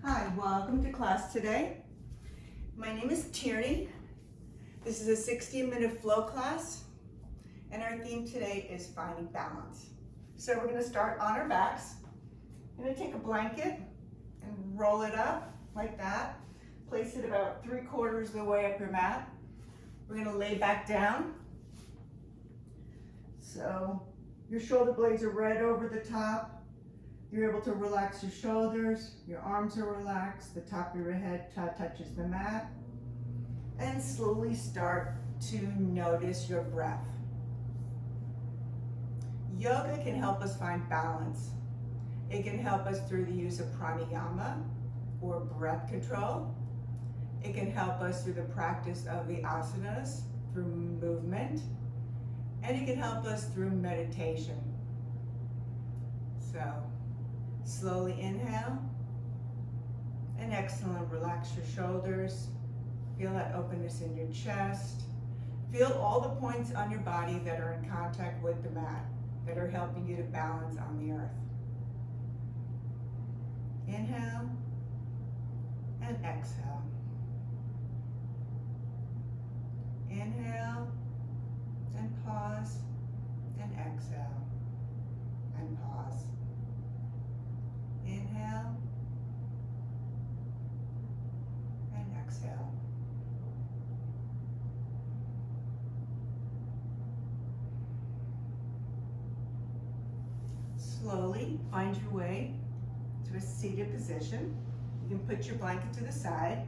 Hi, welcome to class today. My name is Tierney. This is a 60-minute flow class, and our theme today is finding balance. So we're going to start on our backs. I'm going to take a blanket and roll it up like that. Place it about 3/4 of the way up your mat. We're going to lay back down. So your shoulder blades are right over the top. You're able to relax your shoulders, your arms are relaxed, the top of your head touches the mat, and slowly start to notice your breath. Yoga can help us find balance. It can help us through the use of pranayama or breath control. It can help us through the practice of the asanas, through movement, and it can help us through meditation. So, slowly inhale and exhale and relax your shoulders. Feel that openness in your chest. Feel all the points on your body that are in contact with the mat, that are helping you to balance on the earth. Inhale and exhale. Inhale and pause and exhale and pause. Inhale and exhale. Slowly find your way to a seated position. You can put your blanket to the side.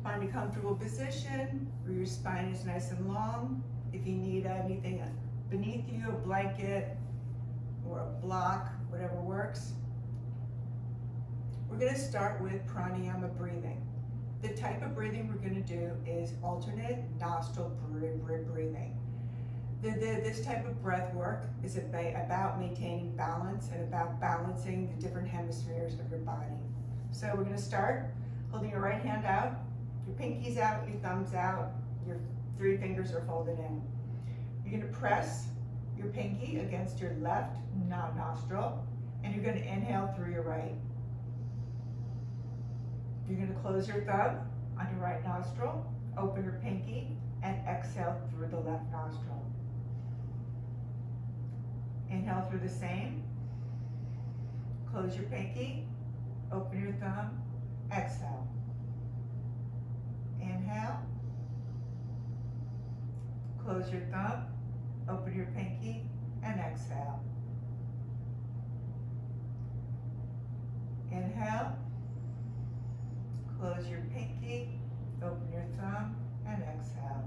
Find a comfortable position where your spine is nice and long. If you need anything beneath you, a blanket or a block, whatever works. We're going to start with pranayama breathing. The type of breathing we're going to do is alternate nostril breathing. This type of breath work is about maintaining balance and about balancing the different hemispheres of your body. So we're going to start holding your right hand out, your pinkies out, your thumbs out, your 3 fingers are folded in. You're going to press your pinky against your left nostril, and you're going to inhale through your right. You're going to close your thumb on your right nostril, open your pinky, and exhale through the left nostril. Inhale through the same. Close your pinky, open your thumb, exhale. Inhale. Close your thumb, open your pinky, and exhale. Inhale. Close your pinky, open your thumb, and exhale.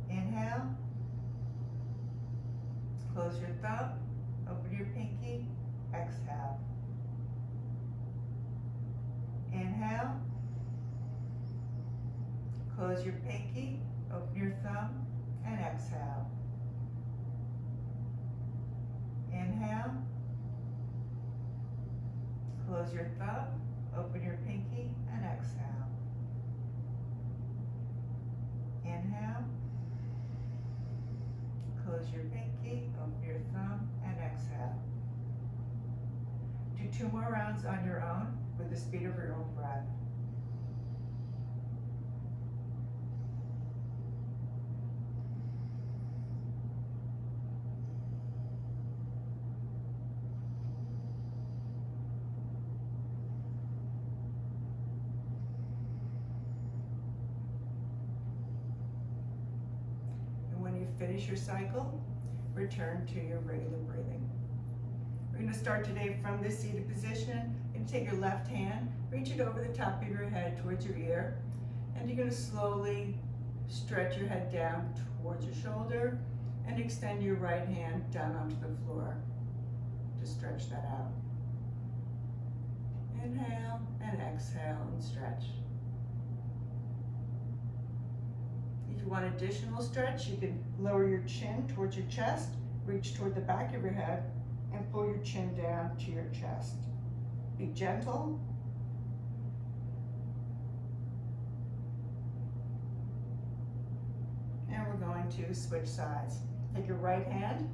Inhale. Close your thumb, open your pinky, exhale. Inhale. Close your pinky, open your thumb, and exhale. Inhale. Close your thumb, open your pinky, and exhale. Inhale. Close your pinky, open your thumb, and exhale. Do 2 more rounds on your own with the speed of your own breath. Finish your cycle, return to your regular breathing. We're going to start today from this seated position. You're going to take your left hand, reach it over the top of your head towards your ear, and you're going to slowly stretch your head down towards your shoulder and extend your right hand down onto the floor to stretch that out. Inhale and exhale and stretch. If you want additional stretch, you can lower your chin towards your chest, reach toward the back of your head, and pull your chin down to your chest. Be gentle. And we're going to switch sides. Take your right hand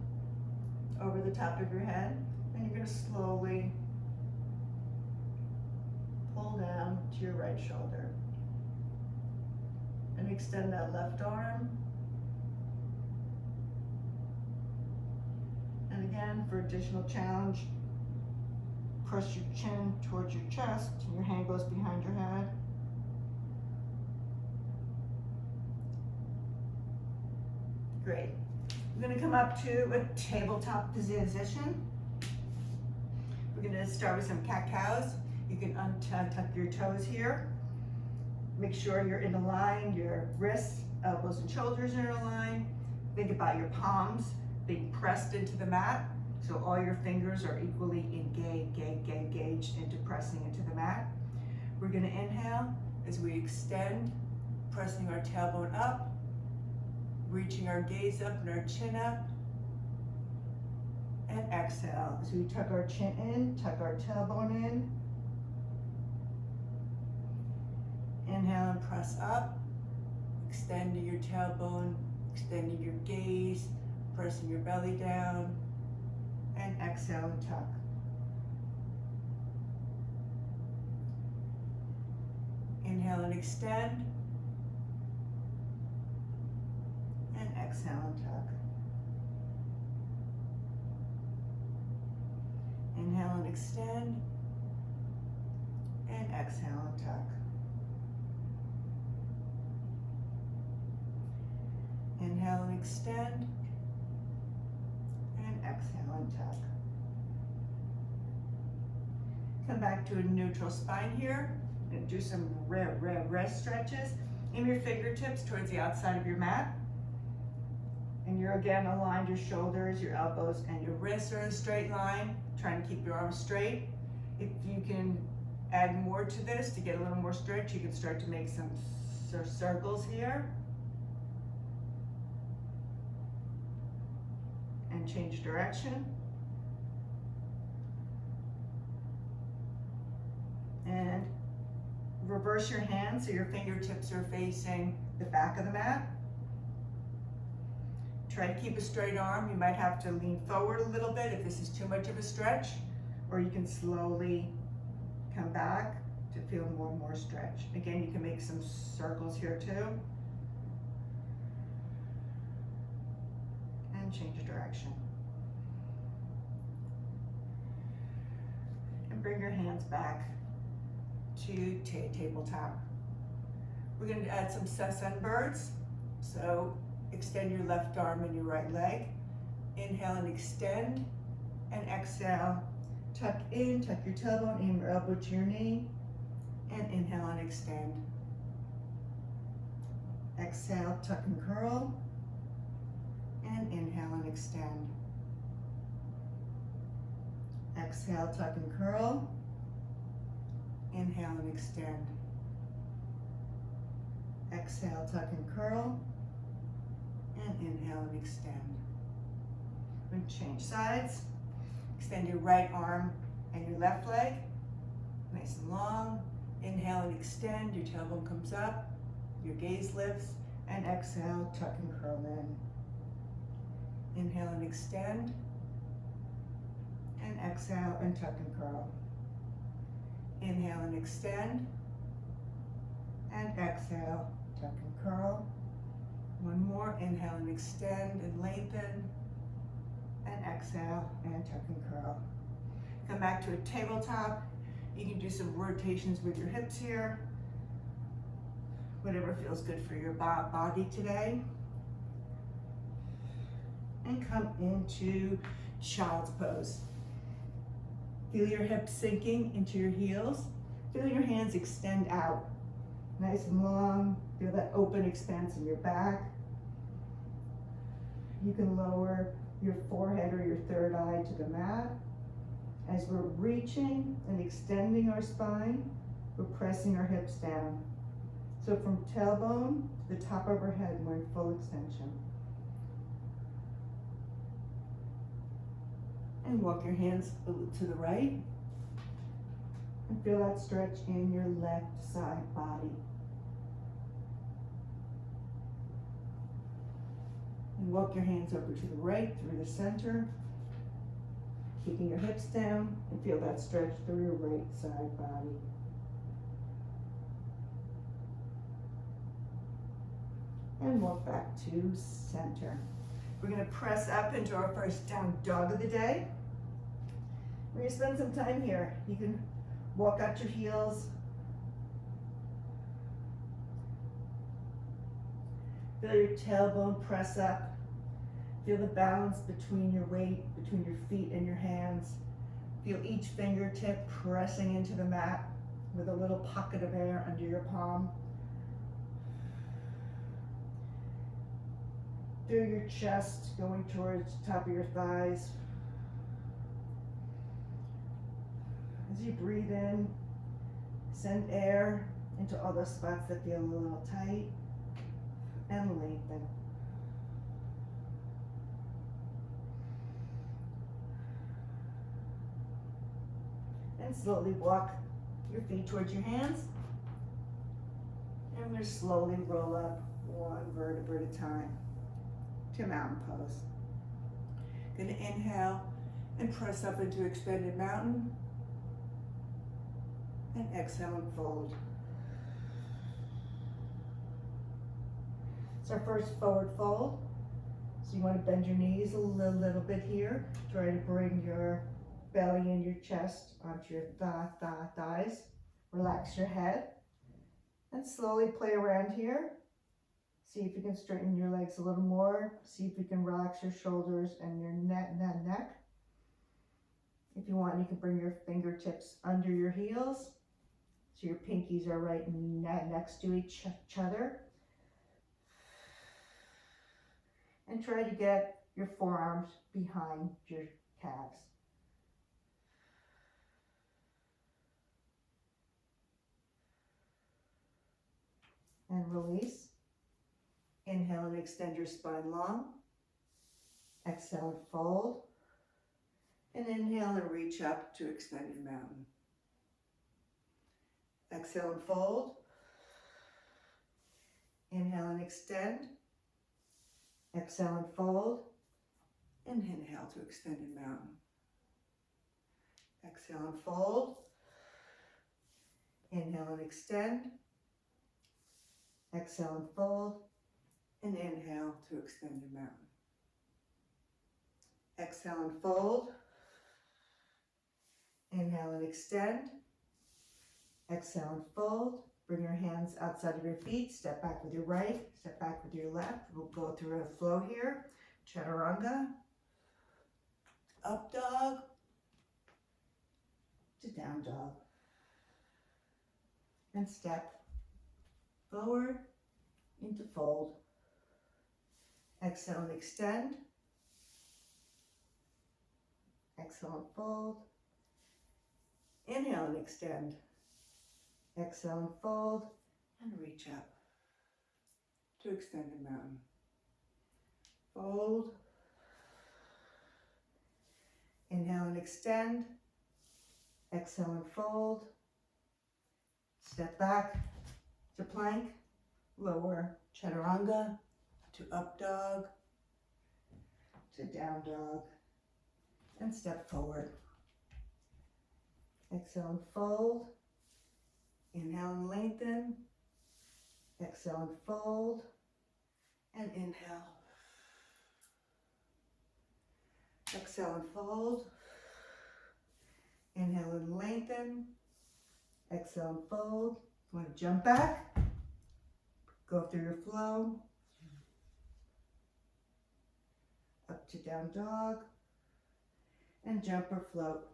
over the top of your head, and you're going to slowly shoulder. And extend that left arm. And again, for additional challenge, press your chin towards your chest, and your hand goes behind your head. Great. We're going to come up to a tabletop position. We're going to start with some cat-cows. You can tuck your toes here. Make sure you're in a line, your wrists, elbows, and shoulders are in a line. Think about your palms being pressed into the mat, so all your fingers are equally engaged into pressing into the mat. We're going to inhale as we extend, pressing our tailbone up, reaching our gaze up and our chin up, and exhale as we tuck our chin in, tuck our tailbone in. Inhale and press up, extending your tailbone, extending your gaze, pressing your belly down, and exhale and tuck. Inhale and extend, and exhale and tuck. Inhale and extend, and exhale and tuck. Inhale and extend, and exhale and tuck. Come back to a neutral spine here, and do some rest stretches. Aim your fingertips towards the outside of your mat. And you're again aligned, your shoulders, your elbows, and your wrists are in a straight line. Trying to keep your arms straight. If you can add more to this to get a little more stretch, you can start to make some circles here. And change direction. And reverse your hands so your fingertips are facing the back of the mat. Try to keep a straight arm. You might have to lean forward a little bit if this is too much of a stretch, or you can slowly come back to feel more and more stretch. Again, you can make some circles here too. And change direction. And bring your hands back to tabletop. We're going to add some sunbirds. So extend your left arm and your right leg. Inhale and extend, and exhale. Tuck in, tuck your tailbone, aim your elbow to your knee, and inhale and extend. Exhale, tuck and curl, and inhale and extend. Exhale, tuck and curl, inhale and extend. Exhale, tuck and curl, and inhale and extend. We're going to change sides. Extend your right arm and your left leg, nice and long. Inhale and extend, your tailbone comes up, your gaze lifts, and exhale, tuck and curl in. Inhale and extend, and exhale and tuck and curl. Inhale and extend, and exhale, tuck and curl. One more, inhale and extend and lengthen, and exhale and tuck and curl. Come back to a tabletop. You can do some rotations with your hips here. Whatever feels good for your body today. And come into child's pose. Feel your hips sinking into your heels. Feel your hands extend out. Nice and long. Feel that open expanse in your back. You can lower your forehead or your third eye to the mat. As we're reaching and extending our spine, we're pressing our hips down. So from tailbone to the top of our head, we're in full extension. And walk your hands to the right. And feel that stretch in your left side body. And walk your hands over to the right, through the center, keeping your hips down, and feel that stretch through your right side body. and walk back to center. We're gonna press up into our first down dog of the day. We're gonna spend some time here. You can walk out your heels. Feel your tailbone press up. Feel the balance between your weight, between your feet and your hands. Feel each fingertip pressing into the mat with a little pocket of air under your palm. Feel your chest going towards the top of your thighs. As you breathe in, send air into all those spots that feel a little tight, and lengthen. And slowly walk your feet towards your hands. And we're going to slowly roll up one vertebra at a time to mountain pose. Gonna inhale and press up into extended mountain. And exhale and fold. It's our first forward fold. So you want to bend your knees a little bit here. Try to bring your belly and your chest onto your thighs. Relax your head. And slowly play around here. See if you can straighten your legs a little more. See if you can relax your shoulders and your neck. If you want, you can bring your fingertips under your heels. So your pinkies are right next to each other. And try to get your forearms behind your calves. And release. Inhale and extend your spine long. Exhale and fold. And inhale and reach up to extended mountain. Exhale and fold. Inhale and extend. Exhale and fold. And inhale to extended mountain. Exhale and fold. Inhale and extend. Exhale and fold. And inhale to extended mountain. Exhale and fold. Inhale and extend. Exhale and fold. Bring your hands outside of your feet. Step back with your right. Step back with your left. We'll go through a flow here. Chaturanga. Up dog. To down dog. And step forward into fold. Exhale and extend. Exhale and fold. Inhale and extend. Exhale and fold. And reach up to extended mountain. Fold. Inhale and extend. Exhale and fold. Step back to plank. Lower chaturanga. To up dog. To down dog. And step forward. Exhale and fold. Inhale and lengthen. Exhale and fold. And inhale. Exhale and fold. Inhale and lengthen. Exhale and fold. You want to jump back. Go through your flow. Up to down dog. And jump or float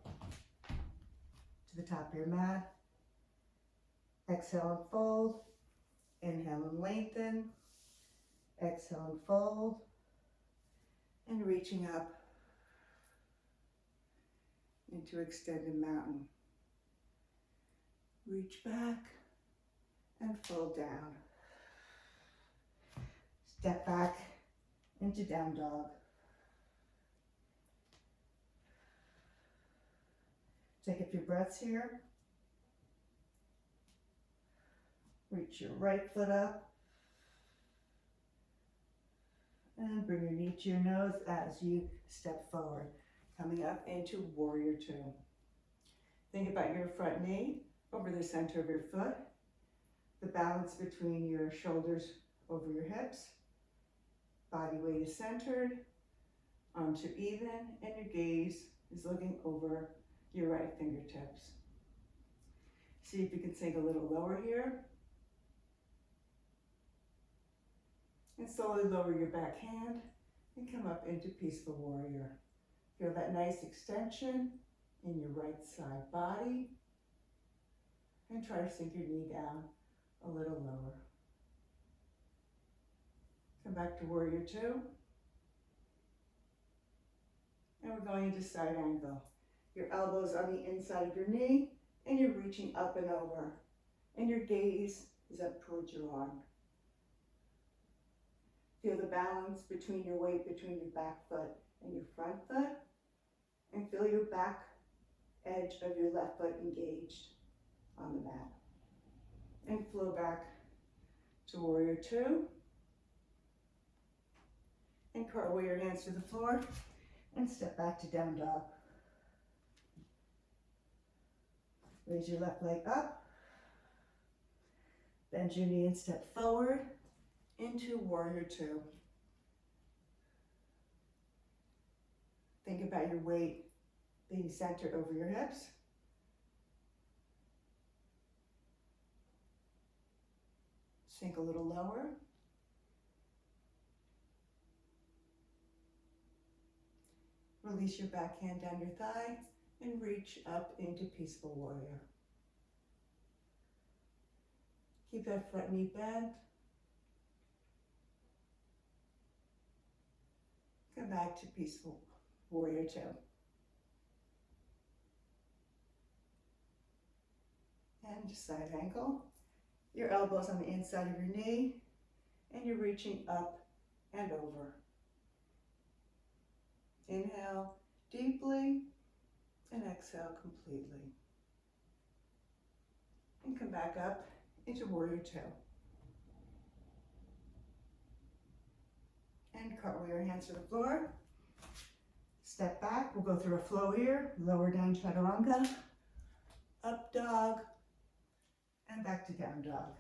to the top of your mat. Exhale and fold. Inhale and lengthen. Exhale and fold. And reaching up into extended mountain. Reach back and fold down. Step back into down dog. Take a few breaths here. Reach your right foot up. And bring your knee to your nose as you step forward. Coming up into warrior two. Think about your front knee over the center of your foot. The balance between your shoulders over your hips. Body weight is centered, arms are even, and your gaze is looking over your right fingertips. See if you can sink a little lower here. And slowly lower your back hand and come up into Peaceful Warrior. Feel that nice extension in your right side body. And try to sink your knee down a little lower. Come back to Warrior Two. And we're going into side angle. Your elbows on the inside of your knee and you're reaching up and over. And your gaze is up towards your arm. Feel the balance between your weight between your back foot and your front foot. And feel your back edge of your left foot engaged on the mat. And flow back to Warrior Two. And cartwheel your hands to the floor and step back to Down Dog. Raise your left leg up. Bend your knee and step forward into Warrior Two. Think about your weight being centered over your hips. Sink a little lower. Release your back hand down your thigh and reach up into Peaceful Warrior. Keep that front knee bent. Come back to Peaceful Warrior Two. And side angle. Your elbows on the inside of your knee and you're reaching up and over. Inhale deeply and exhale completely. And come back up into Warrior Two. And cartwheel your hands to the floor. Step back, we'll go through a flow here. Lower down chaturanga, up dog, and back to Down Dog.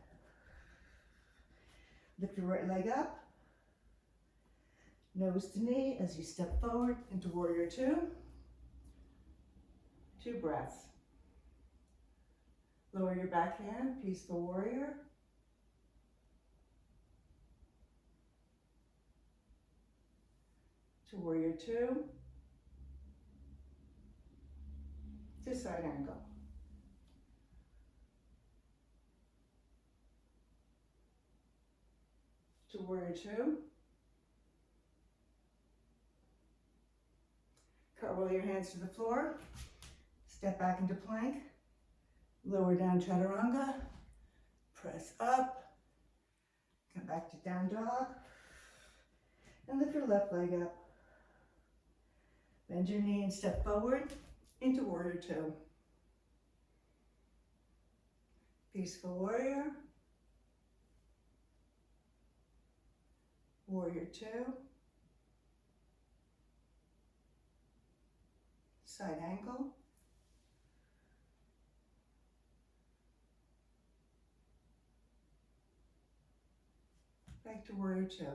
Lift your right leg up. Nose to knee as you step forward into Warrior Two. 2 breaths. Lower your back hand, Peaceful Warrior. To Warrior Two. To side angle. To Warrior Two. Cartwheel your hands to the floor. Step back into plank. Lower down chaturanga. Press up. Come back to Down Dog. And lift your left leg up. Bend your knee and step forward into Warrior Two. Peaceful Warrior. Warrior Two. Side angle. Back to Warrior Two.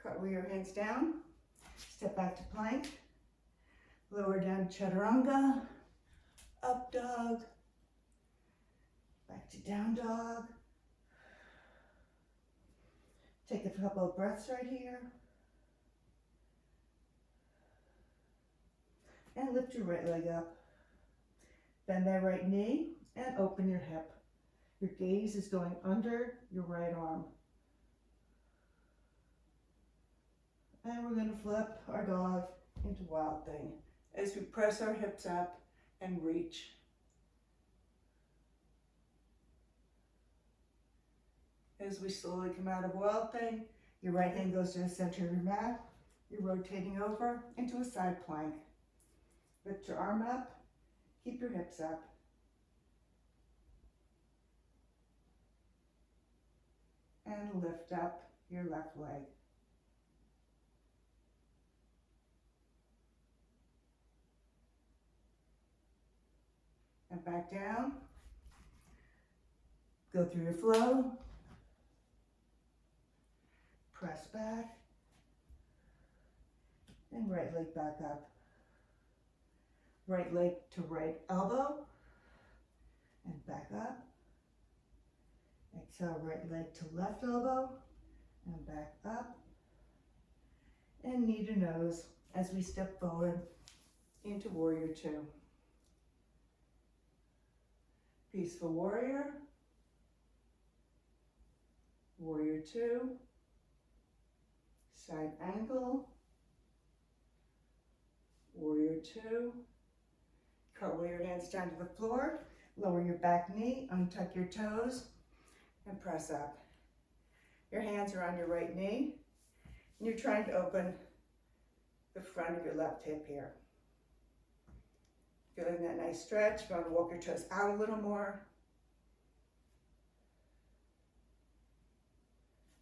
Cartwheel your hands down. Step back to plank. Lower down chaturanga. Up dog. Back to Down Dog. Take a couple of breaths right here. And lift your right leg up. Bend that right knee and open your hip. Your gaze is going under your right arm. And we're going to flip our dog into Wild Thing as we press our hips up and reach. As we slowly come out of Wild Thing, your right hand goes to the center of your mat. You're rotating over into a side plank. Lift your arm up, keep your hips up. And lift up your left leg. And back down. Go through your flow. Press back. And right leg back up. Right leg to right elbow. And back up. Exhale, right leg to left elbow. And back up. And knee to nose as we step forward into warrior two. Peaceful warrior. Warrior two. Side angle. Warrior two. Cartwheel your hands down to the floor. Lower your back knee, untuck your toes, and press up. Your hands are on your right knee, and you're trying to open the front of your left hip here. Feeling that nice stretch. If you want to walk your toes out a little more.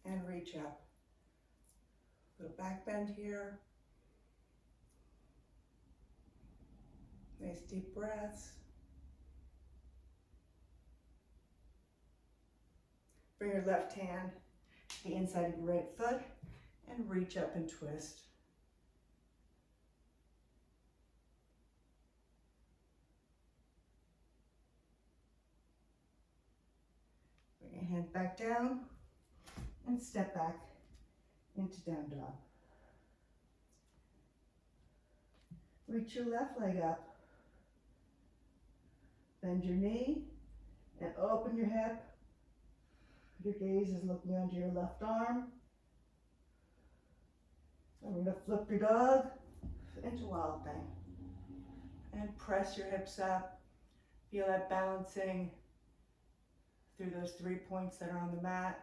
And reach up. Little back bend here. Nice deep breaths. Bring your left hand to the inside of your right foot and reach up and twist. Bring your hand back down and step back into down dog. Reach your left leg up. Bend your knee and open your hip. Your gaze is looking under your left arm. And we're going to flip your dog into wild thing. And press your hips up. Feel that balancing through those 3 points that are on the mat.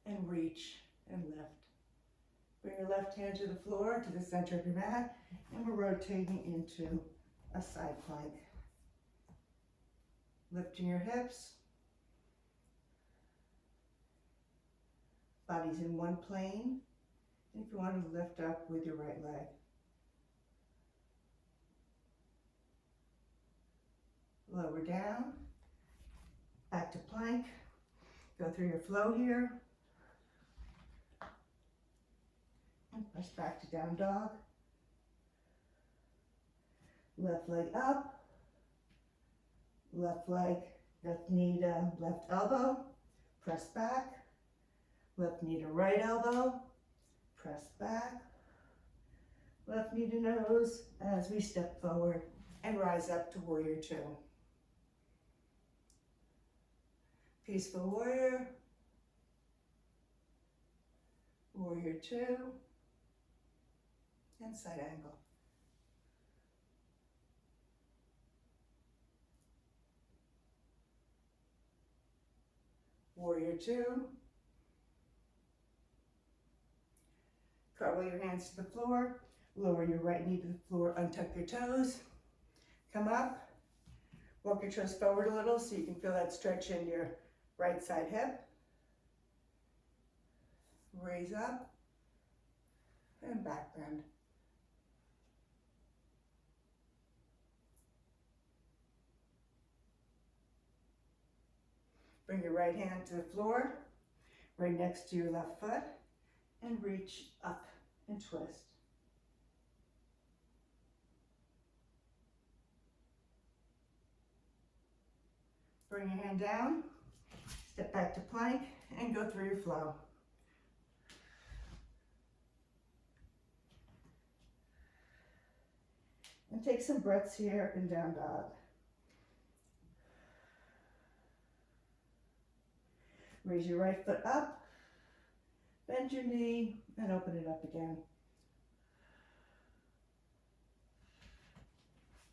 And reach and lift. Bring your left hand to the floor, to the center of your mat. And we're rotating into a side plank. Lifting your hips. Body's in one plane. And if you want to lift up with your right leg. Lower down. Back to plank. Go through your flow here. And press back to down dog. Left leg up. Left leg, left knee to left elbow. Press back. Left knee to right elbow. Press back. Left knee to nose as we step forward and rise up to warrior two. Peaceful warrior. Warrior two. And side angle. Warrior two. Cartwheel your hands to the floor. Lower your right knee to the floor. Untuck your toes. Come up. Walk your toes forward a little so you can feel that stretch in your right side hip. Raise up. And back bend. Bring your right hand to the floor, right next to your left foot, and reach up and twist. Bring your hand down, step back to plank, and go through your flow. And take some breaths here in down dog. Raise your right foot up, bend your knee, and open it up again.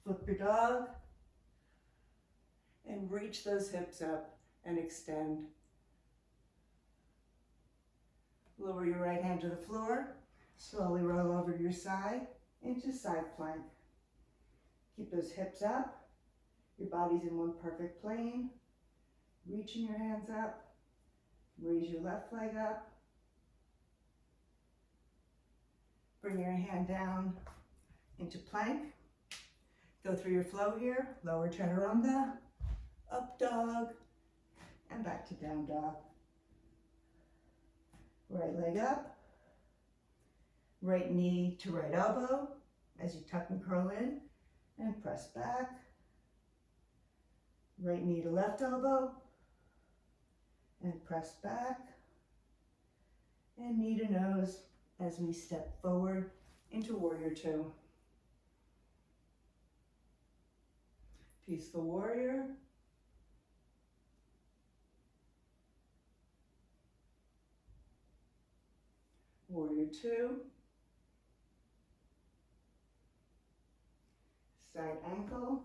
Flip your dog, and reach those hips up and extend. Lower your right hand to the floor, slowly roll over to your side into side plank. Keep those hips up, your body's in one perfect plane. Reaching your hands up. Raise your left leg up. Bring your hand down into plank. Go through your flow here. Lower chaturanga, up dog, and back to down dog. Right leg up, right knee to right elbow as you tuck and curl in and press back. Right knee to left elbow and press back. And knee to nose as we step forward into warrior two. Peaceful warrior. Warrior two. Side ankle.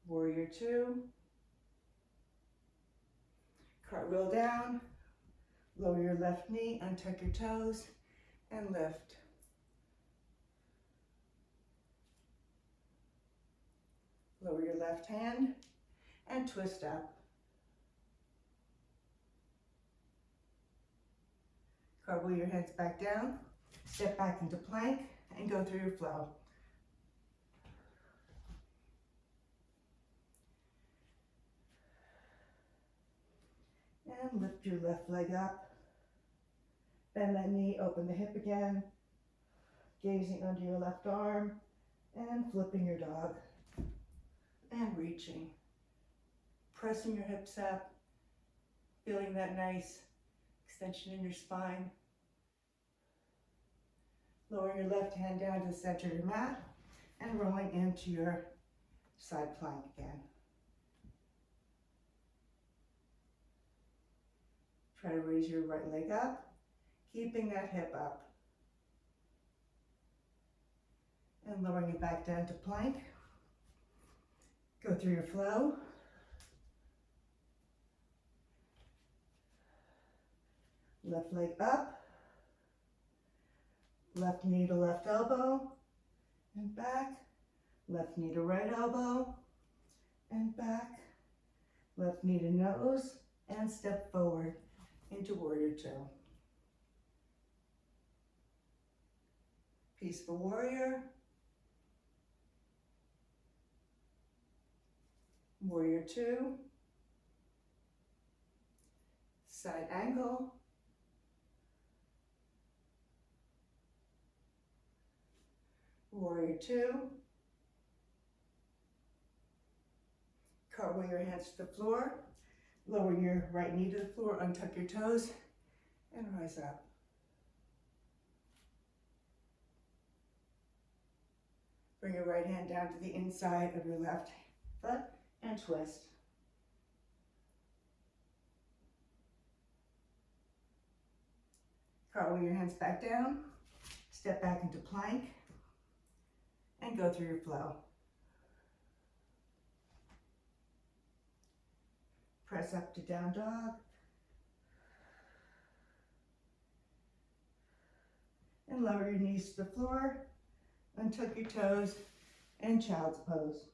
Warrior two. Cartwheel down. Lower your left knee, untuck your toes, and lift. Lower your left hand and twist up. Cartwheel your hands back down, step back into plank, and go through your flow. And lift your left leg up. Bend that knee, open the hip again, gazing under your left arm, and flipping your dog. And reaching. Pressing your hips up, feeling that nice extension in your spine. Lower your left hand down to the center of your mat and rolling into your side plank again. Try to raise your right leg up, keeping that hip up. And lowering it back down to plank. Go through your flow. Left leg up. Left knee to left elbow and back. Left knee to right elbow and back. Left knee to nose and step forward into warrior two. Peaceful warrior. Warrior two. Side angle. Warrior two. Cartwheel your hands to the floor. Lower your right knee to the floor, untuck your toes, and rise up. Bring your right hand down to the inside of your left foot and twist. Cartwheel your hands back down, step back into plank, and go through your flow. Press up to down dog. And lower your knees to the floor, untuck your toes, and child's pose.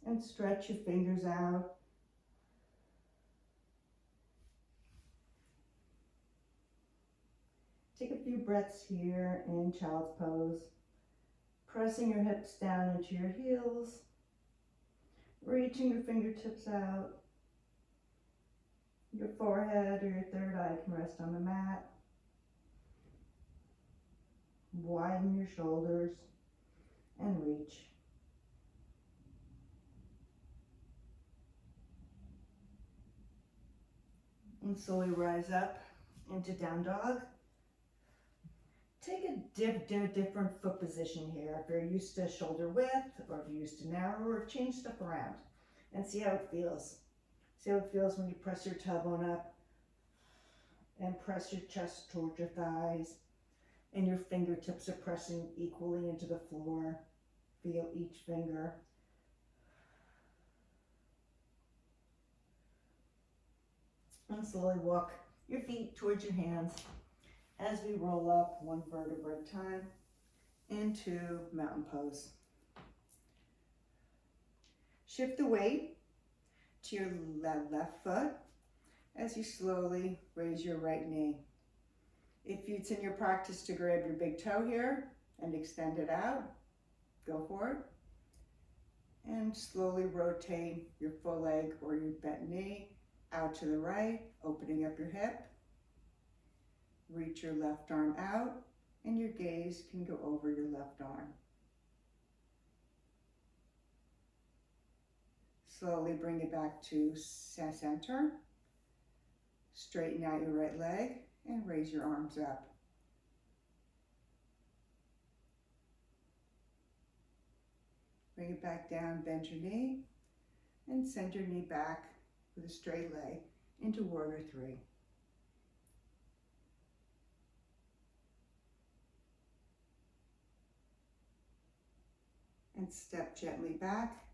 And stretch your fingers out. Take a few breaths here in child's pose, pressing your hips down into your heels, reaching your fingertips out. Your forehead or your third eye can rest on the mat. Widen your shoulders and reach. And slowly rise up into down dog. Take a different foot position here. If you're used to shoulder width or if you're used to narrower, change stuff around and see how it feels. See how it feels when you press your tailbone up and press your chest towards your thighs and your fingertips are pressing equally into the floor. Feel each finger. And slowly walk your feet towards your hands as we roll up one vertebra at a time into mountain pose. Shift the weight to your left foot as you slowly raise your right knee. If it's in your practice to grab your big toe here, and extend it out. Go for it. And slowly rotate your full leg or your bent knee out to the right, opening up your hip. Reach your left arm out, and your gaze can go over your left arm. Slowly bring it back to center. Straighten out your right leg and raise your arms up. Bring it back down, bend your knee, and send your knee back with a straight leg into Warrior Three. And step gently back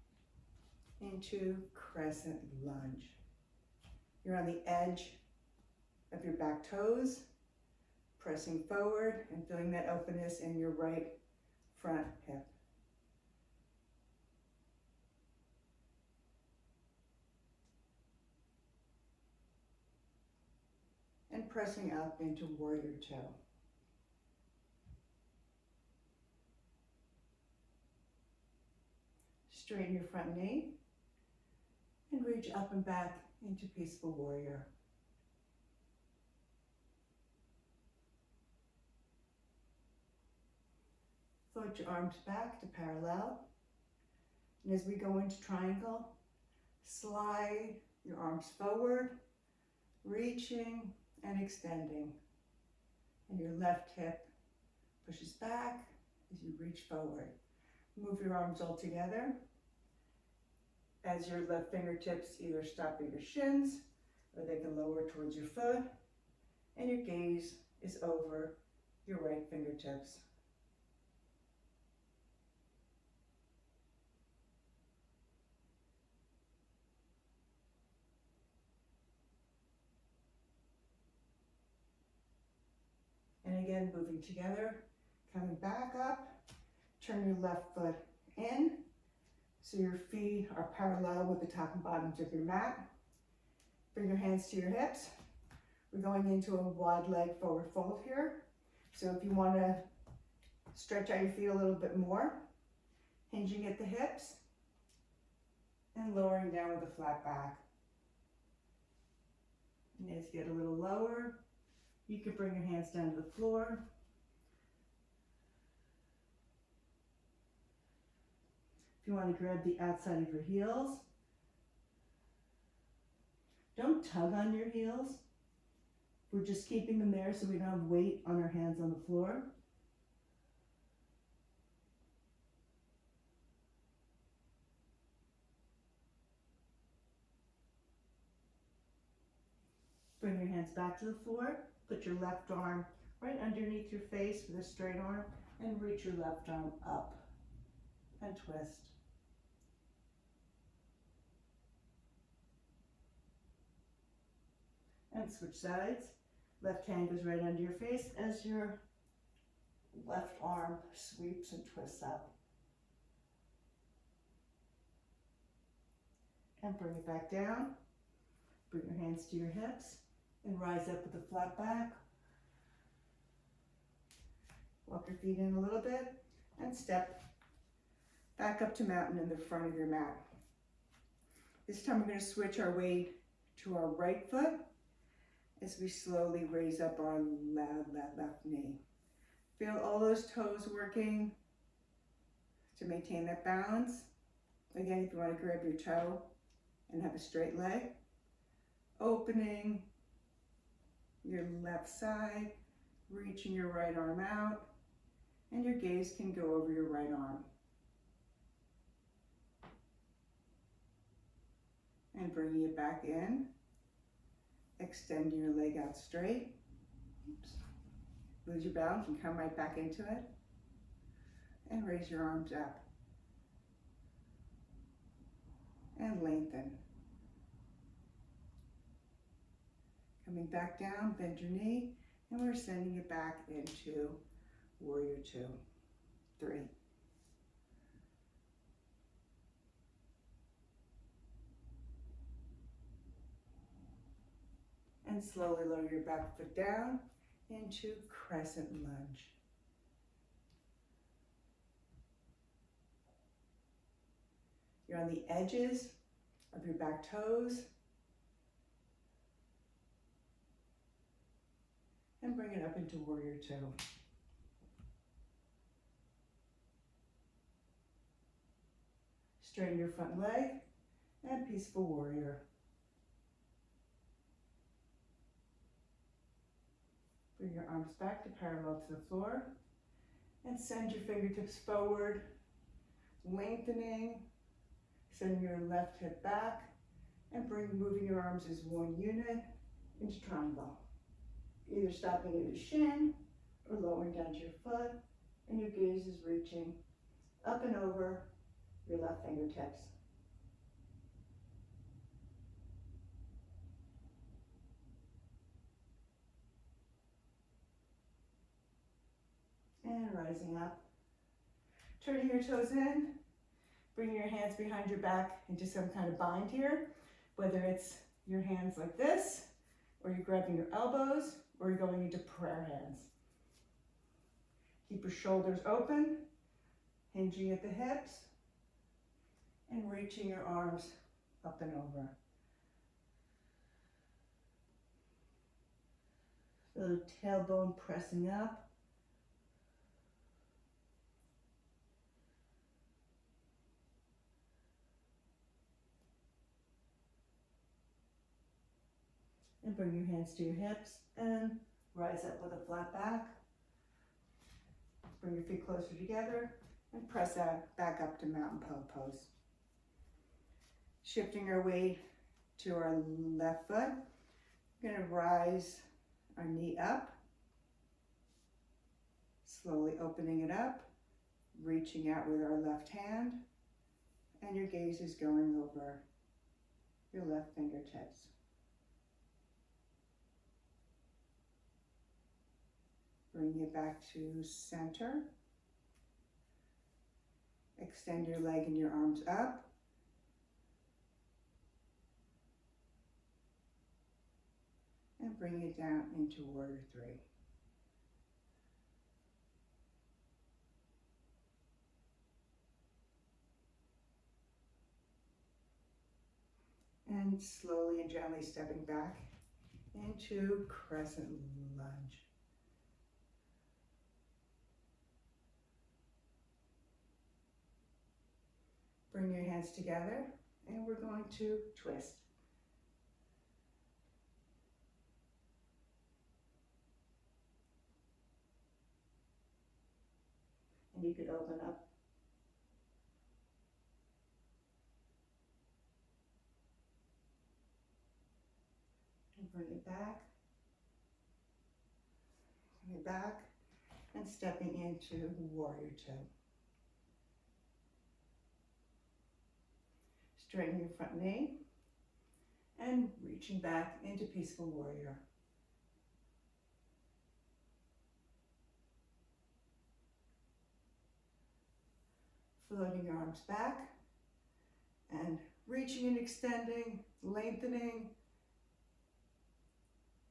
into Crescent Lunge. You're on the edge of your back toes, pressing forward and feeling that openness in your right front hip. And pressing up into Warrior Two. Straighten your front knee and reach up and back into Peaceful Warrior. Float your arms back to parallel. And as we go into triangle, slide your arms forward, reaching and extending. And your left hip pushes back as you reach forward. Move your arms all together as your left fingertips either stop at your shins or they can lower towards your foot, and your gaze is over your right fingertips. And again, moving together, coming back up, turn your left foot in so your feet are parallel with the top and bottoms of your mat. Bring your hands to your hips. We're going into a wide leg forward fold here. So if you want to stretch out your feet a little bit more, hinging at the hips and lowering down with a flat back. And as you get a little lower, you can bring your hands down to the floor. If you want to grab the outside of your heels, don't tug on your heels. We're just keeping them there so we don't have weight on our hands on the floor. Bring your hands back to the floor. Put your left arm right underneath your face with a straight arm and reach your left arm up and twist. And switch sides. Left hand goes right under your face as your left arm sweeps and twists up. And bring it back down. Bring your hands to your hips and rise up with a flat back. Walk your feet in a little bit and step back up to mountain in the front of your mat. This time we're going to switch our weight to our right foot as we slowly raise up our left knee. Feel all those toes working to maintain that balance. Again, if you want to grab your toe and have a straight leg, opening your left side, reaching your right arm out, and your gaze can go over your right arm. And bringing it back in, extending your leg out straight. Oops. Lose your balance and come right back into it. And raise your arms up. And lengthen. Coming back down, bend your knee, and we're sending it back into Warrior Two, Three. And slowly lower your back foot down into Crescent Lunge. You're on the edges of your back toes. And bring it up into warrior two. Straighten your front leg and peaceful warrior. Bring your arms back to parallel to the floor and send your fingertips forward, lengthening. Send your left hip back and moving your arms as one unit into triangle. Either stopping at your shin or lowering down to your foot, and your gaze is reaching up and over your left fingertips. And rising up. Turning your toes in, bringing your hands behind your back into some kind of bind here, whether it's your hands like this, or you're grabbing your elbows, or you're going into prayer hands. Keep your shoulders open, hinging at the hips, and reaching your arms up and over. Feel the tailbone pressing up. And bring your hands to your hips and rise up with a flat back. Bring your feet closer together and press that back up to mountain pose. Shifting our weight to our left foot. We're going to rise our knee up. Slowly opening it up, reaching out with our left hand, and your gaze is going over your left fingertips. Bring it back to center. Extend your leg and your arms up. And bring it down into warrior three. And slowly and gently stepping back into crescent lunge. Bring your hands together and we're going to twist. And you could open up. And bring it back. Bring it back. And stepping into warrior two. Straighten your front knee and reaching back into peaceful warrior. Floating your arms back and reaching and extending, lengthening,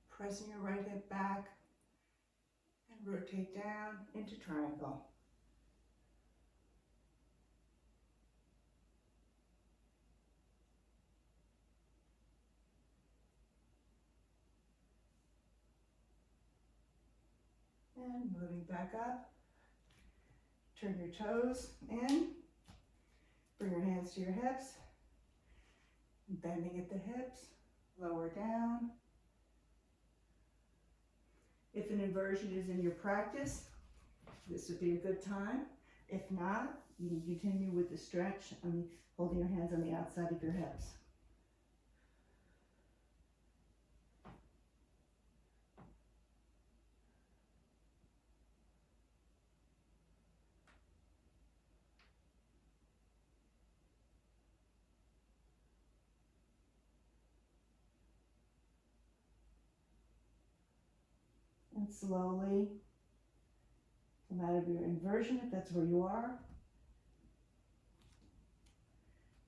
pressing your right hip back and rotate down into triangle. And moving back up, turn your toes in, bring your hands to your hips, bending at the hips, lower down. If an inversion is in your practice, this would be a good time. If not, you can continue with the stretch, holding your hands on the outside of your hips. And slowly come out of your inversion if that's where you are.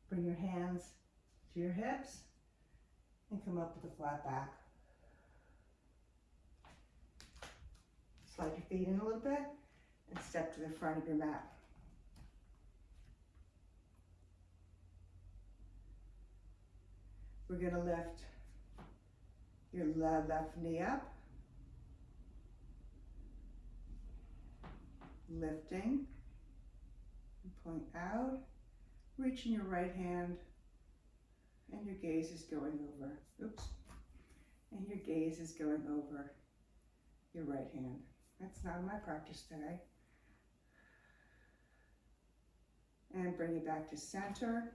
Bring your hands to your hips and come up with a flat back. Slide your feet in a little bit and step to the front of your mat. We're going to lift your left knee up, lifting, point out, reaching your right hand, and your gaze is going over. Oops. And your gaze is going over your right hand. That's not my practice today. And bring it back to center.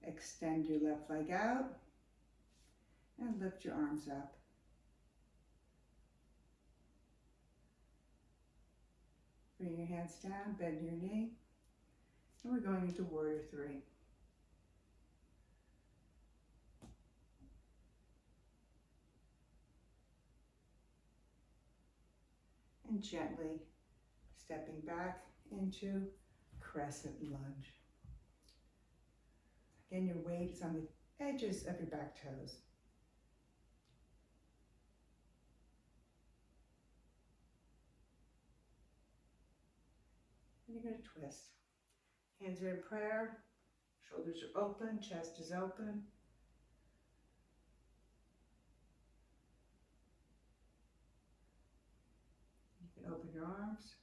Extend your left leg out and lift your arms up. Bring your hands down, bend your knee, and we're going into warrior three. And gently stepping back into crescent lunge. Again, your weight is on the edges of your back toes. And you're going to twist. Hands are in prayer, shoulders are open, chest is open. You can open your arms.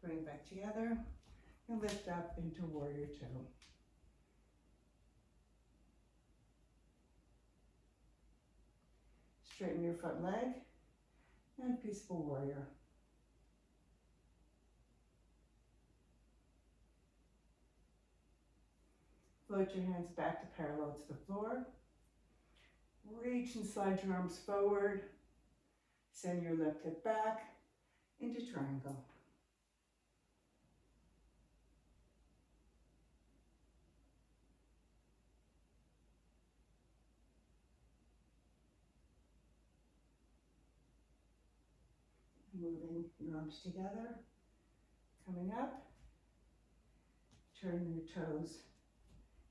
Bring it back together and lift up into warrior two. Straighten your front leg and peaceful warrior. Float your hands back to parallel to the floor. Reach and slide your arms forward. Send your left hip back into triangle. Moving your arms together, coming up, turning your toes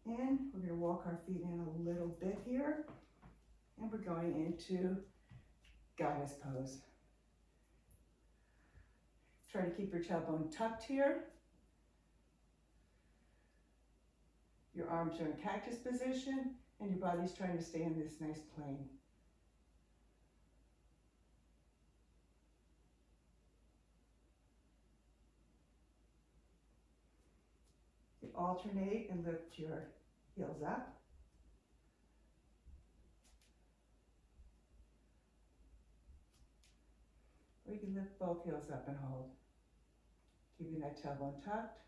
in. We're going to walk our feet in a little bit here, and we're going into goddess pose. Try to keep your tailbone tucked here. Your arms are in cactus position, and your body's trying to stay in this nice plane. Alternate and lift your heels up. Or you can lift both heels up and hold. Keeping that tailbone tucked.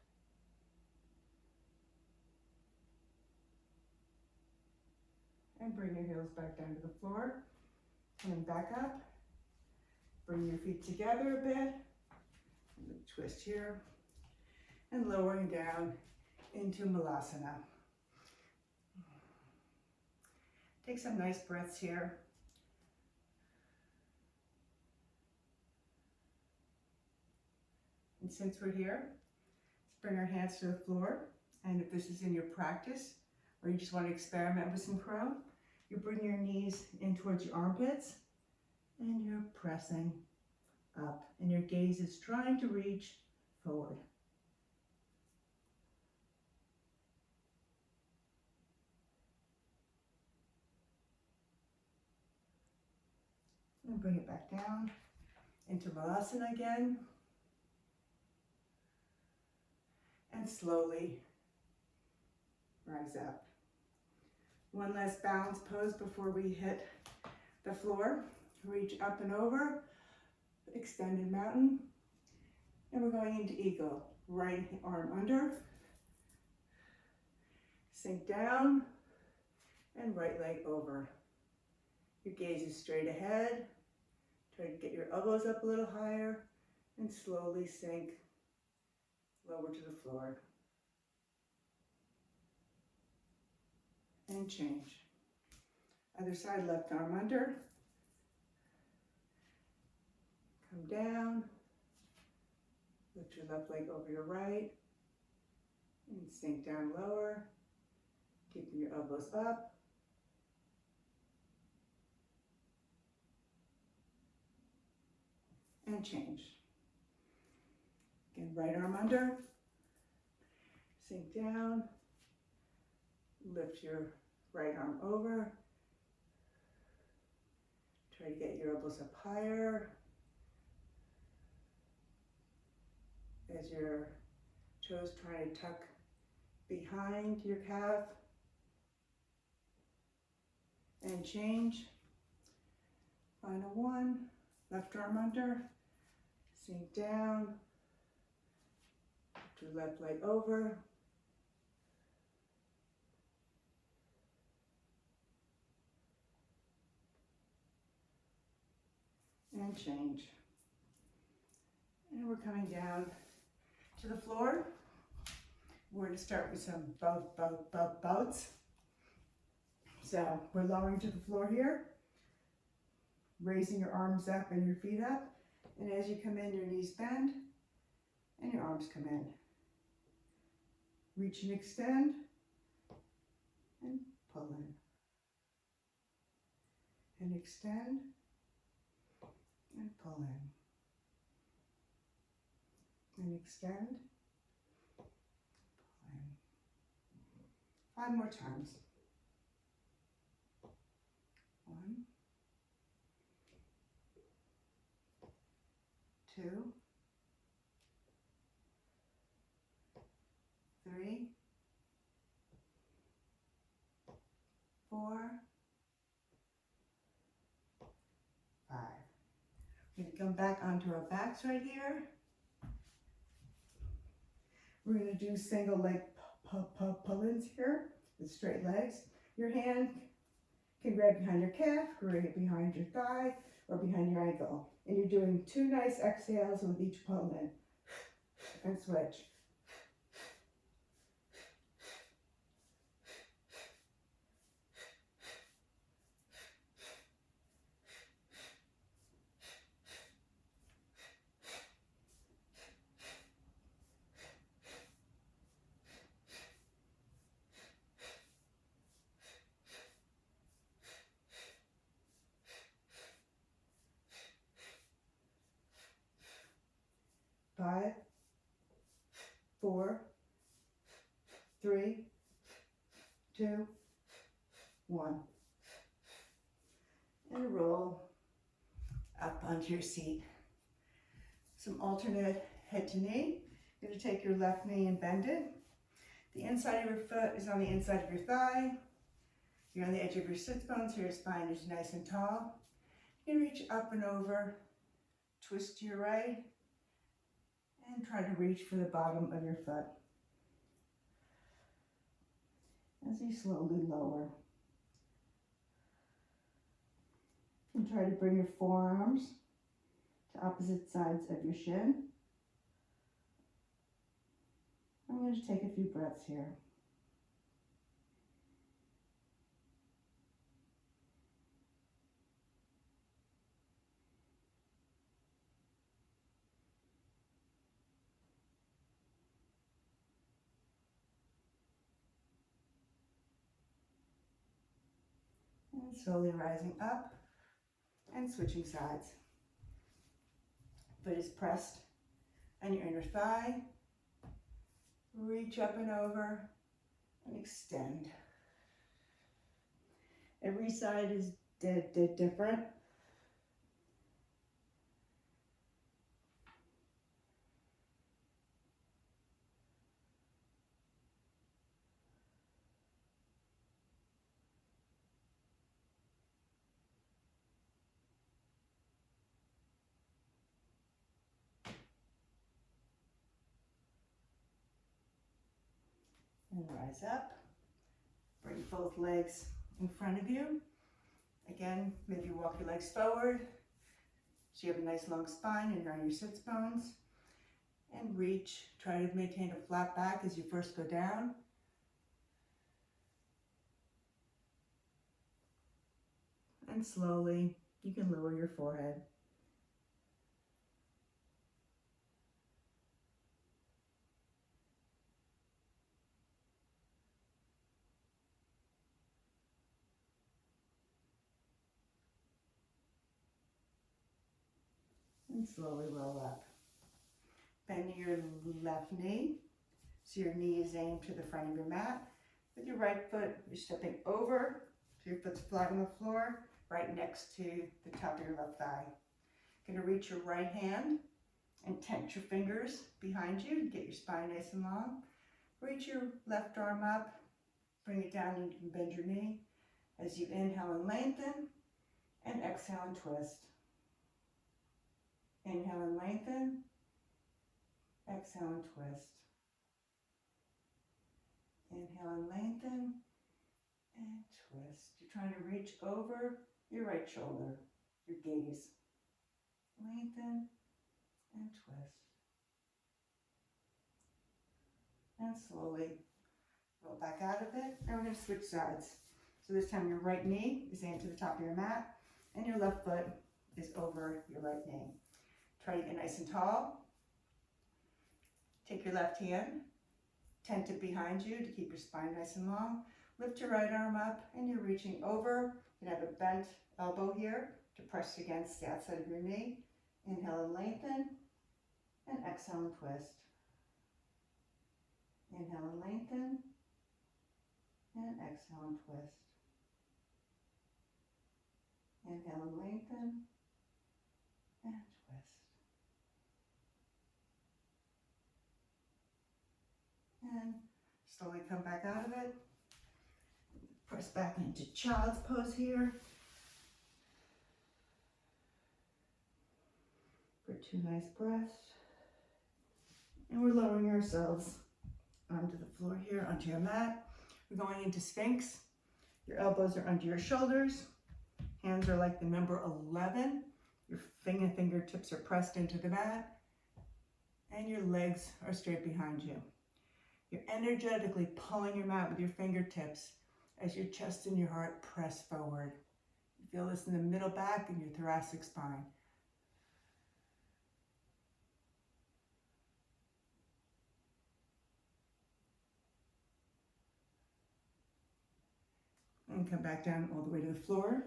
And bring your heels back down to the floor. Coming back up. Bring your feet together a bit. Twist here. And lowering down into malasana. Take some nice breaths here. And since we're here, let's bring our hands to the floor. And if this is in your practice, or you just want to experiment with some crow, you bring your knees in towards your armpits, and you're pressing up. And your gaze is trying to reach forward. And bring it back down into Malasana again. And slowly rise up. One last balance pose before we hit the floor. Reach up and over, extended mountain. And we're going into eagle. Right arm under. Sink down and right leg over. Your gaze is straight ahead. Try to get your elbows up a little higher and slowly sink lower to the floor. And change. Other side, left arm under. Come down. Lift your left leg over your right. And sink down lower. Keeping your elbows up. And change. Again, right arm under. Sink down. Lift your right arm over. Try to get your elbows up higher. As your toes trying to tuck behind your calf. And change. Final one. Left arm under. Sink down. Lift your left leg over. And change. And we're coming down to the floor. We're going to start with some boats. So we're lowering to the floor here, raising your arms up and your feet up. And as you come in, your knees bend and your arms come in. Reach and extend and pull in. And extend and pull in. And extend, pull in. 5 more times. 1, 2, 3, 4, 5. We're going to come back onto our backs right here. We're going to do single leg pull-ins here with straight legs. Your hand can grab behind your calf, right behind your thigh, or behind your ankle. And you're doing 2 nice exhales with each pull-in. And switch. Five, 4, 3, 2, 1. And roll up onto your seat. Some alternate head to knee. You're going to take your left knee and bend it. The inside of your foot is on the inside of your thigh. You're on the edge of your sits bones, so your spine is nice and tall. You reach up and over, twist to your right, and try to reach for the bottom of your foot. As you slowly lower. And try to bring your forearms to opposite sides of your shin. I'm going to take a few breaths here. And slowly rising up and switching sides. Foot is pressed on your inner thigh. Reach up and over and extend. Every side is different. And rise up. Bring both legs in front of you. Again, maybe walk your legs forward so you have a nice long spine and you're on your sits bones. And reach. Try to maintain a flat back as you first go down. And slowly, you can lower your forehead. And slowly roll up. Bend your left knee So your knee is aimed to the front of your mat. With your right foot, you're stepping over, so your foot's flat on the floor, right next to the top of your left thigh. Gonna reach your right hand and tense your fingers behind you to get your spine nice and long. Reach your left arm up, bring it down, and you can bend your knee as you inhale and lengthen, and exhale and twist. Inhale and lengthen, exhale and twist. Inhale and lengthen, and twist. You're trying to reach over your right shoulder, your gaze. Lengthen and twist. And slowly roll back out of it. And we're going to switch sides. So this time your right knee is aimed to the top of your mat and your left foot is over your right knee. Try to get nice and tall. Take your left hand, tent it behind you to keep your spine nice and long. Lift your right arm up and you're reaching over. You can have a bent elbow here to press against the outside of your knee. Inhale and lengthen, and exhale and twist. Inhale and lengthen, and exhale and twist. Inhale and lengthen, and twist. And slowly come back out of it. Press back into child's pose here. For 2 nice breaths. And we're lowering ourselves onto the floor here, onto your mat. We're going into Sphinx. Your elbows are under your shoulders. Hands are like the number 11. Your fingertips are pressed into the mat. And your legs are straight behind you. You're energetically pulling your mat with your fingertips as your chest and your heart press forward. You feel this in the middle back and your thoracic spine. And come back down all the way to the floor.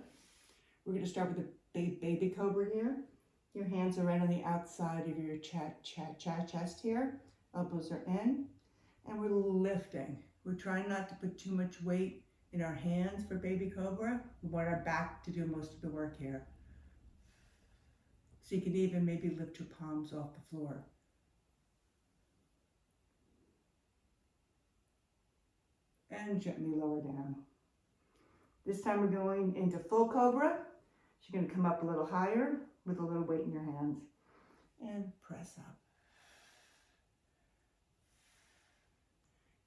We're going to start with the baby cobra here. Your hands are right on the outside of your chest here. Elbows are in. And we're lifting. We're trying not to put too much weight in our hands for baby cobra. We want our back to do most of the work here. So you can even maybe lift your palms off the floor. And gently lower down. This time we're going into full cobra. So you're going to come up a little higher with a little weight in your hands. And press up.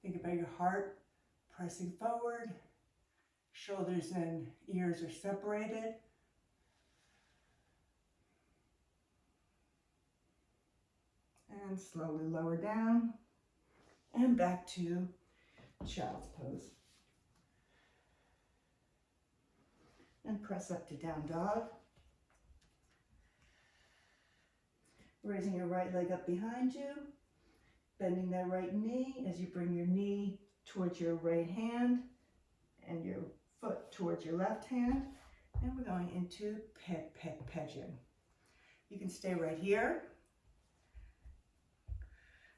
Think about your heart pressing forward. Shoulders and ears are separated. And slowly lower down. And back to child's pose. And press up to down dog. Raising your right leg up behind you. Bending that right knee as you bring your knee towards your right hand and your foot towards your left hand. And we're going into pigeon. You can stay right here.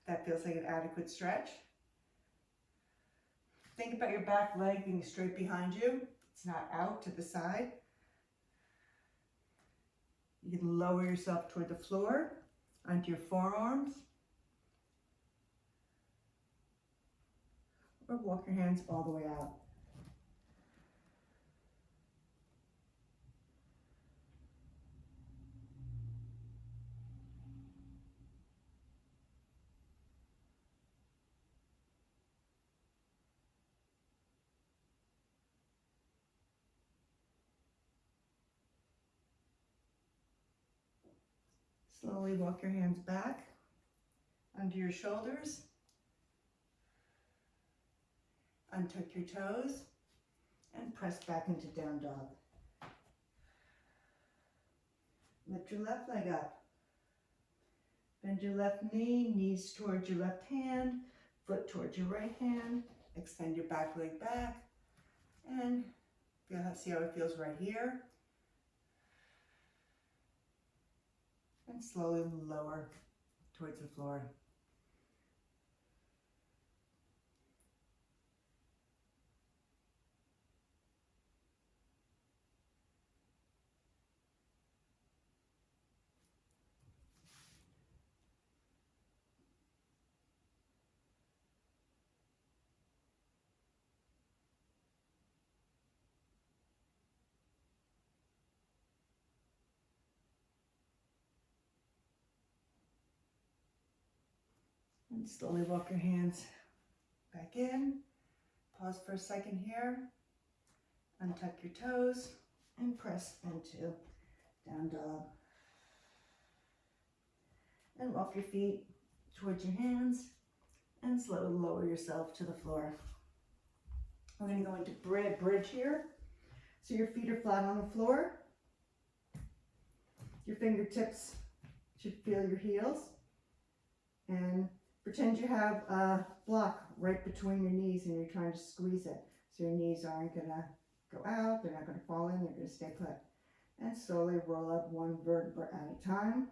That feels like an adequate stretch. Think about your back leg being straight behind you. It's not out to the side. You can lower yourself toward the floor onto your forearms. Or walk your hands all the way out. Slowly walk your hands back under your shoulders. Untuck your toes and press back into down dog. Lift your left leg up. Bend your left knee, knees towards your left hand, foot towards your right hand. Extend your back leg back and see how it feels right here. And slowly lower towards the floor. And slowly walk your hands back in. Pause for a second here. Untuck your toes and press into down dog. And walk your feet towards your hands and slowly lower yourself to the floor. We're going to go into bridge here. So your feet are flat on the floor. Your fingertips should feel your heels. And pretend you have a block right between your knees and you're trying to squeeze it. So your knees aren't going to go out, they're not going to fall in, they're going to stay put. And slowly roll up one vertebra at a time.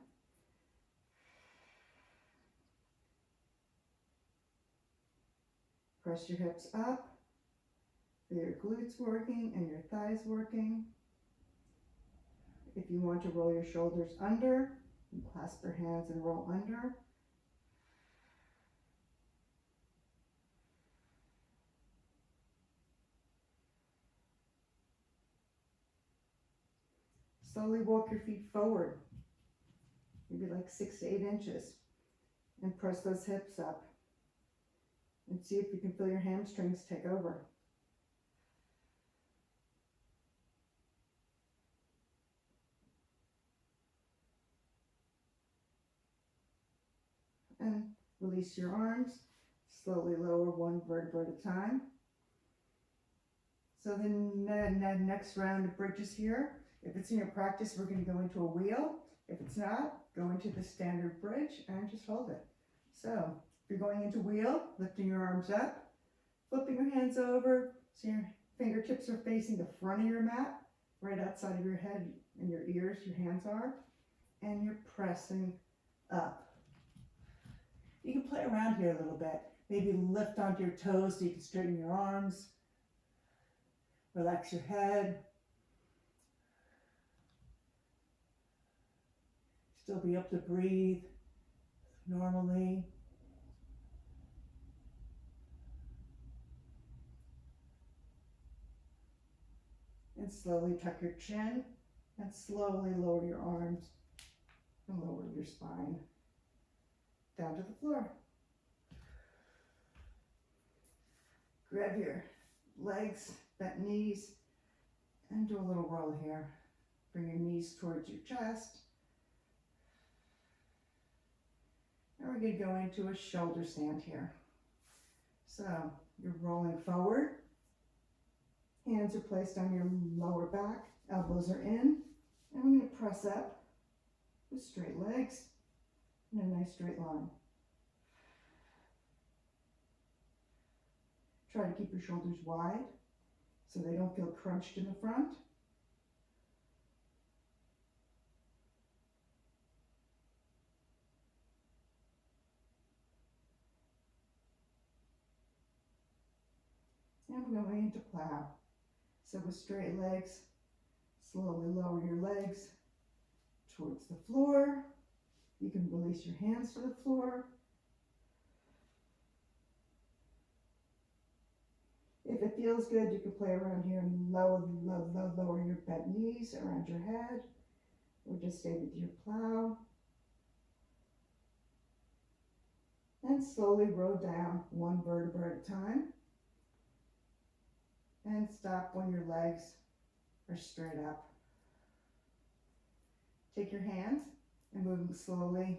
Press your hips up. Feel your glutes working and your thighs working. If you want to roll your shoulders under, clasp your hands and roll under. Slowly walk your feet forward, maybe like 6 to 8 inches, and press those hips up. And see if you can feel your hamstrings take over. And release your arms. Slowly lower one vertebra at a time. So then the next round of bridges here. If it's in your practice, we're going to go into a wheel. If it's not, go into the standard bridge and just hold it. So if you're going into wheel, lifting your arms up, flipping your hands over, so your fingertips are facing the front of your mat, right outside of your head and your ears, your hands are, and you're pressing up. You can play around here a little bit. Maybe lift onto your toes so you can straighten your arms. Relax your head. Still be able to breathe normally. And slowly tuck your chin and slowly lower your arms and lower your spine down to the floor. Grab your legs, bent knees, and do a little roll here. Bring your knees towards your chest. And we're going to go into a shoulder stand here. So you're rolling forward. Hands are placed on your lower back. Elbows are in. And we're going to press up with straight legs and a nice straight line. Try to keep your shoulders wide so they don't feel crunched in the front. And we're going into plow. So with straight legs, slowly lower your legs towards the floor. You can release your hands to the floor. If it feels good, you can play around here and lower your bent knees around your head, or just stay with your plow. And slowly roll down one vertebra at a time. And stop when your legs are straight up. Take your hands and move them slowly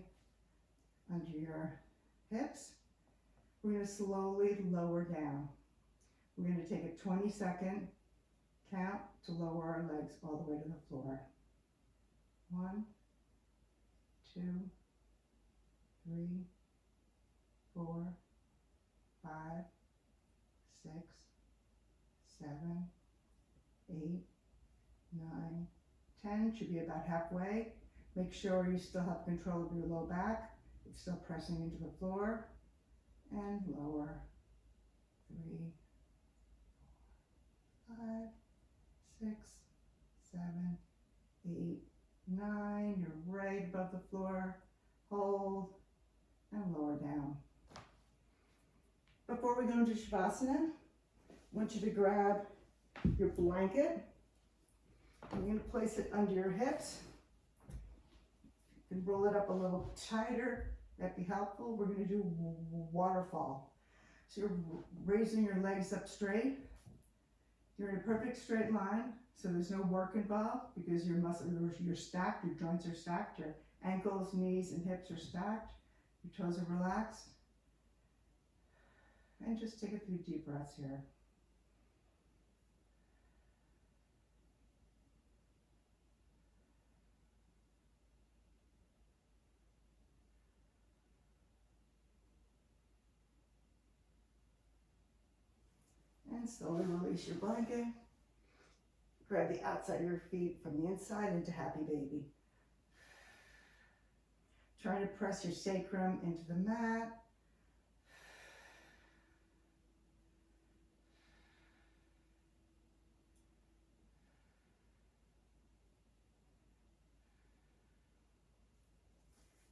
under your hips. We're going to slowly lower down. We're going to take a 20-second count to lower our legs all the way to the floor. 1, 2, 3, 4, 5, 6, 7, 8, 9, 10. Should be about halfway. Make sure you still have control of your low back. It's still pressing into the floor. And lower. 3, 5, 6, 7, 8, 9. You're right above the floor. Hold and lower down. Before we go into Shavasana, I want you to grab your blanket. I'm going to place it under your hips. You can roll it up a little tighter That'd be helpful. We're gonna do waterfall. So you're raising your legs up straight. You're in a perfect straight line, so there's no work involved because your muscles, you're stacked, your joints are stacked, your ankles, knees, and hips are stacked. Your toes are relaxed. And just take a few deep breaths here. And slowly release your blanket. Grab the outside of your feet from the inside into happy baby. Try to press your sacrum into the mat.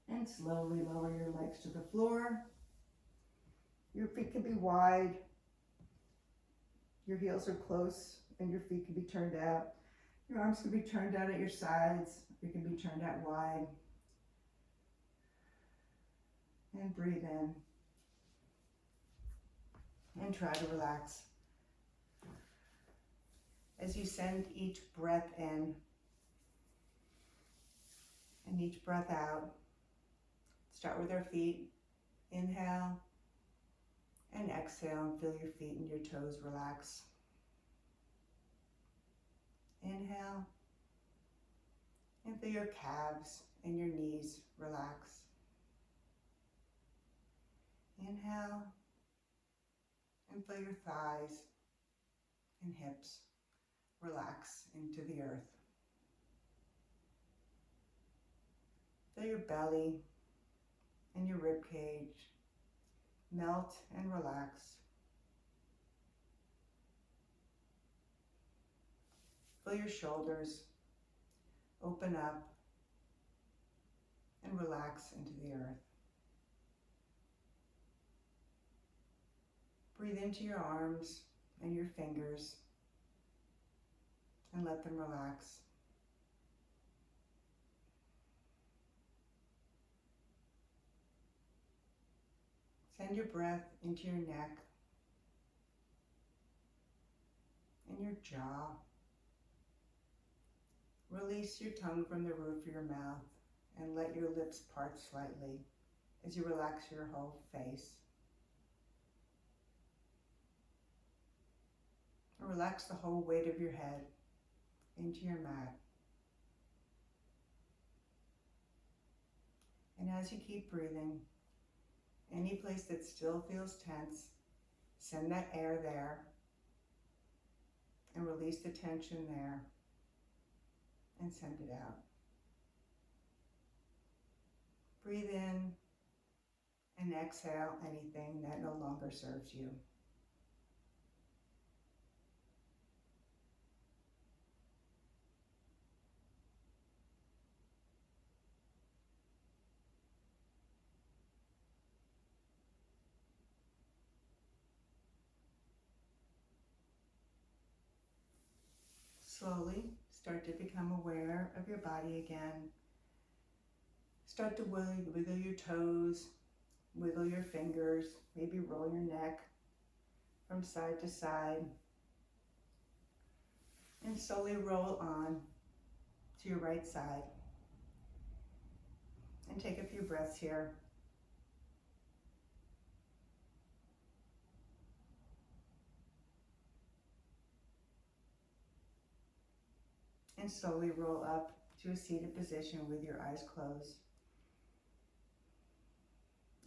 And slowly lower your legs to the floor. Your feet can be wide. Your heels are close and your feet can be turned out. Your arms can be turned out at your sides. They can be turned out wide. And breathe in. And try to relax. As you send each breath in and each breath out, start with our feet. Inhale and exhale and feel your feet and your toes relax. Inhale and feel your calves and your knees relax. Inhale and feel your thighs and hips relax into the earth. Feel your belly and your rib cage melt and relax. Feel your shoulders open up and relax into the earth. Breathe into your arms and your fingers and let them relax. Send your breath into your neck and your jaw. Release your tongue from the roof of your mouth and let your lips part slightly as you relax your whole face. And relax the whole weight of your head into your mat. And as you keep breathing, any place that still feels tense, send that air there and release the tension there and send it out. Breathe in and exhale anything that no longer serves you. Slowly start to become aware of your body again. Start to wiggle your toes, wiggle your fingers, maybe roll your neck from side to side. And slowly roll on to your right side. And take a few breaths here. And slowly roll up to a seated position with your eyes closed.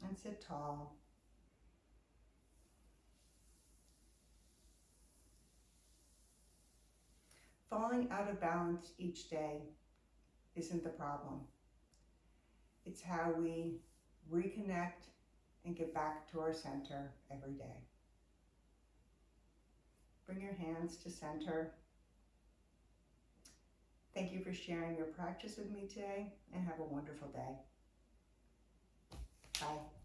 And sit tall. Falling out of balance each day isn't the problem. It's how we reconnect and get back to our center every day. Bring your hands to center. Thank you for sharing your practice with me today, and have a wonderful day. Bye.